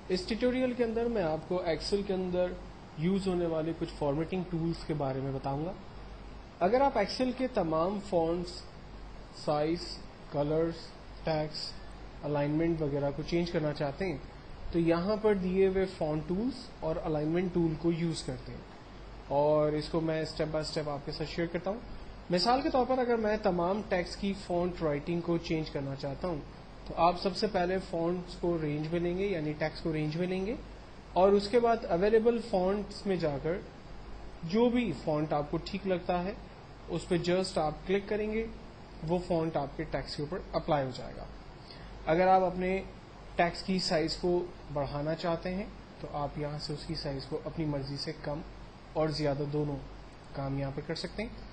اس tutorial کے اندر میں آپ کو ایکسل کے اندر یوز ہونے والے کچھ فارمیٹنگ ٹولز کے بارے میں بتاؤں گا. اگر آپ ایکسل کے تمام fonts, size, colours, text, alignment وغیرہ کو چینج کرنا چاہتے ہیں تو یہاں پر دیے ہوئے فونٹ ٹولز اور الائنمنٹ ٹول کو یوز کرتے ہیں، اور اس کو میں اسٹیپ بائی اسٹیپ آپ کے ساتھ شیئر کرتا ہوں. مثال کے طور پر اگر میں تمام ٹیکسٹ کی فونٹ رائٹنگ کو چینج کرنا چاہتا ہوں تو آپ سب سے پہلے فونٹس کو رینج میں لیں گے، یعنی ٹیکسٹ کو رینج میں لیں گے، اور اس کے بعد اویلیبل فونٹس میں جا کر جو بھی فونٹ آپ کو ٹھیک لگتا ہے اس پہ جسٹ آپ کلک کریں گے، وہ فونٹ آپ کے ٹیکسٹ کے اوپر اپلائی ہو جائے گا. اگر آپ اپنے ٹیکسٹ کی سائز کو بڑھانا چاہتے ہیں تو آپ یہاں سے اس کی سائز کو اپنی مرضی سے کم اور زیادہ دونوں کام یہاں پہ کر سکتے ہیں.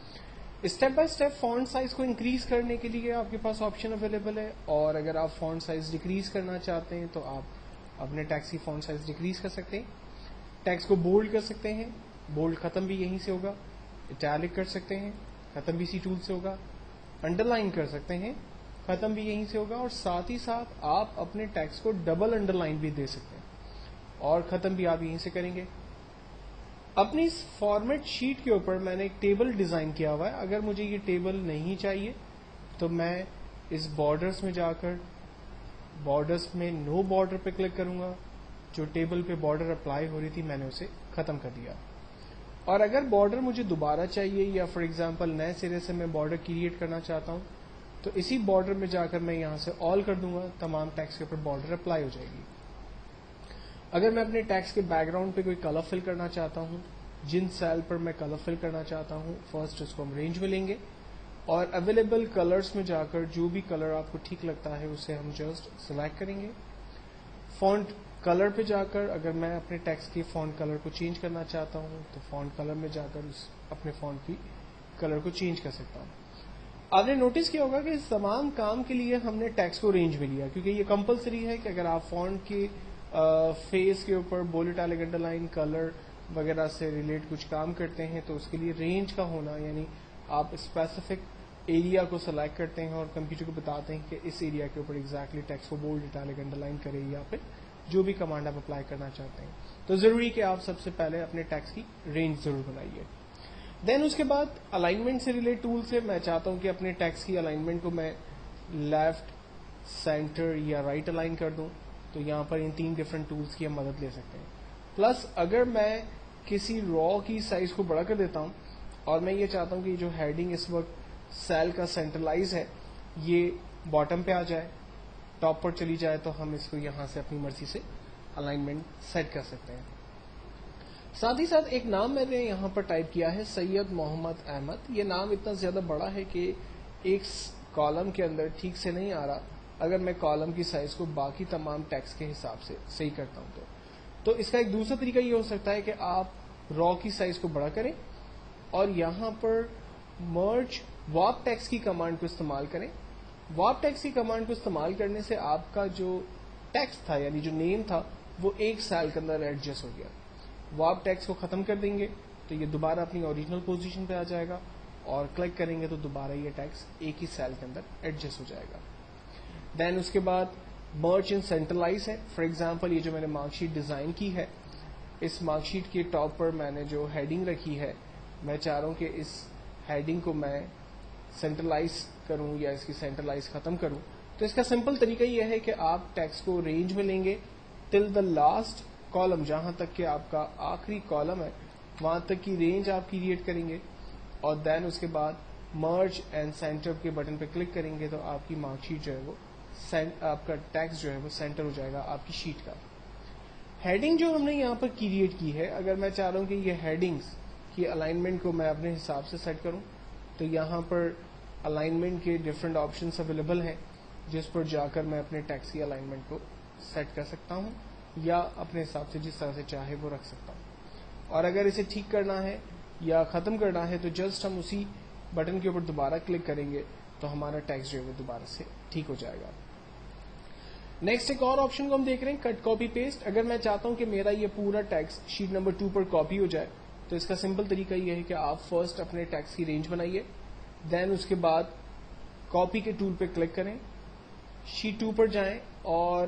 Step by step font size کو انکریز کرنے کے لیے آپ کے پاس آپشن اویلیبل ہے، اور اگر آپ فونٹ سائز ڈیکریز کرنا چاہتے ہیں تو آپ اپنے ٹیکسٹ کی فونٹ سائز ڈیکریز کر سکتے ہیں. ٹیکسٹ کو بولڈ کر سکتے ہیں، بولڈ ختم بھی یہیں سے ہوگا. اٹیلک کر سکتے ہیں، ختم بھی اسی ٹول سے ہوگا. انڈر لائن کر سکتے ہیں، ختم بھی یہیں سے ہوگا. اور ساتھ ہی ساتھ آپ اپنے ٹیکسٹ کو ڈبل انڈر لائن بھی دے سکتے ہیں، اور ختم بھی آپ یہیں سے کریں گے. اپنی اس فارمیٹ شیٹ کے اوپر میں نے ایک ٹیبل ڈیزائن کیا ہوا ہے. اگر مجھے یہ ٹیبل نہیں چاہیے تو میں اس بارڈرز میں جا کر بارڈرز میں نو بارڈر پہ کلک کروں گا. جو ٹیبل پہ بارڈر اپلائی ہو رہی تھی میں نے اسے ختم کر دیا. اور اگر بارڈر مجھے دوبارہ چاہیے، یا فار ایگزامپل نئے سرے سے میں بارڈر کریٹ کرنا چاہتا ہوں، تو اسی بارڈر میں جا کر میں یہاں سے آل کر دوں گا، تمام ٹیکسٹ کے اوپر بارڈر اپلائی ہو جائے گی. اگر میں اپنے ٹیکسٹ کے بیک گراؤنڈ پہ کوئی کلر فل کرنا چاہتا ہوں، جن سیل پر میں کلر فل کرنا چاہتا ہوں، فرسٹ اس کو ہم رینج میں لیں گے، اور اویلیبل کلرز میں جا کر جو بھی کلر آپ کو ٹھیک لگتا ہے اسے ہم جسٹ سلیکٹ کریں گے. فونٹ کلر پہ جا کر اگر میں اپنے ٹیکسٹ کے فونٹ کلر کو چینج کرنا چاہتا ہوں تو فونٹ کلر میں جا کر اپنے فونٹ کی کلر کو چینج کر سکتا ہوں. آپ نے نوٹس کیا ہوگا کہ اس تمام کام کے لیے ہم نے ٹیکسٹ کو رینج میں لیا، کیونکہ یہ کمپلسری ہے کہ اگر آپ فونٹ کی فیس کے اوپر bold italic under line colour وغیرہ سے ریلیٹ کچھ کام کرتے ہیں تو اس کے لیے رینج کا ہونا، یعنی آپ اسپیسیفک ایریا کو سلیکٹ کرتے ہیں اور کمپیوٹر کو بتاتے ہیں کہ اس ایریا کے اوپر ایگزیکٹلی ٹیکسٹ کو بولڈ اٹیلک انڈر لائن کرے، یا پھر جو بھی کمانڈ آپ اپلائی کرنا چاہتے ہیں. تو ضروری کہ آپ سب سے پہلے اپنے ٹیکسٹ کی رینج ضرور بنائیے. دین اس کے بعد الائنمنٹ سے ریلیٹ ٹول سے میں چاہتا ہوں کہ اپنے ٹیکسٹ کی الائنمنٹ کو میں لیفٹ، سینٹر یا رائٹ الائن کر دوں. تو یہاں پر ان 3 ڈفرنٹ ٹولز کی ہم مدد لے سکتے ہیں. پلس اگر میں کسی را کی سائز کو بڑا کر دیتا ہوں اور میں یہ چاہتا ہوں کہ جو ہیڈنگ اس وقت سیل کا سینٹرلائز ہے یہ باٹم پہ آ جائے، ٹاپ پر چلی جائے، تو ہم اس کو یہاں سے اپنی مرضی سے الائنمنٹ سیٹ کر سکتے ہیں. ساتھ ہی ساتھ ایک نام میں نے یہاں پر ٹائپ کیا ہے سید محمد احمد. یہ نام اتنا زیادہ بڑا ہے کہ ایک کالم کے اندر ٹھیک سے نہیں آ رہا اگر میں کالم کی سائز کو باقی تمام ٹیکسٹ کے حساب سے صحیح کرتا ہوں. تو اس کا ایک دوسرا طریقہ یہ ہو سکتا ہے کہ آپ را کی سائز کو بڑا کریں اور یہاں پر مرج واپ ٹیکسٹ کی کمانڈ کو استعمال کریں. واپ ٹیکسٹ کی کمانڈ کو استعمال کرنے سے آپ کا جو ٹیکسٹ تھا، یعنی جو نیم تھا، وہ ایک سیل کے اندر ایڈجسٹ ہو گیا. واپ ٹیکسٹ کو ختم کر دیں گے تو یہ دوبارہ اپنی اوریجنل پوزیشن پہ آ جائے گا، اور کلک کریں گے تو دوبارہ یہ ٹیکسٹ ایک ہی سیل کے اندر ایڈجسٹ ہو جائے گا. دین اس کے بعد مرج ان سینٹرلائز ہے. فار ایگزامپل یہ جو میں نے مارک شیٹ ڈیزائن کی ہے، اس مارک شیٹ کے ٹاپ پر میں نے جو ہیڈنگ رکھی ہے، میں چاہ رہا ہوں کہ اس ہیڈنگ کو میں سینٹرلائز کروں یا اس کی سینٹرلائز ختم کروں. تو اس کا سمپل طریقہ یہ ہے کہ آپ ٹیکسٹ کو رینج میں لیں گے ٹل دا لاسٹ کالم، جہاں تک کہ آپ کا آخری کالم ہے وہاں تک کی رینج آپ کریٹ کریں گے، اور دین اس کے بعد مرج اینڈ سینٹر کے بٹن پہ کلک کریں گے تو آپ کی مارک شیٹ جو ہے وہ آپ کا ٹیکسٹ جو ہے وہ سینٹر ہو جائے گا آپ کی شیٹ کا. ہیڈنگ جو ہم نے یہاں پر کریٹ کی ہے، اگر میں چاہ رہا ہوں کہ یہ ہیڈنگز کی الائنمنٹ کو میں اپنے حساب سے سیٹ کروں تو یہاں پر الائنمنٹ کے ڈفرینٹ آپشنس اویلیبل ہیں جس پر جا کر میں اپنے ٹیکسٹ کی الائنمنٹ کو سیٹ کر سکتا ہوں یا اپنے حساب سے جس طرح سے چاہے وہ رکھ سکتا ہوں. اور اگر اسے ٹھیک کرنا ہے یا ختم کرنا ہے تو جسٹ ہم اسی بٹن کے اوپر دوبارہ کلک کریں گے تو ہمارا ٹیکسٹ جو ہے وہ دوبارہ سے ٹھیک ہو جائے گا. نیکسٹ ایک اور آپشن کو ہم دیکھ رہے ہیں کٹ کاپی پیسٹ. اگر میں چاہتا ہوں کہ میرا یہ پورا ٹیکسٹ شیٹ نمبر 2 پر کاپی ہو جائے تو اس کا سمپل طریقہ یہ ہے کہ آپ فرسٹ اپنے ٹیکسٹ کی رینج بنائیے، دین اس کے بعد کاپی کے ٹول پہ کلک کریں، شیٹ 2 پر جائیں اور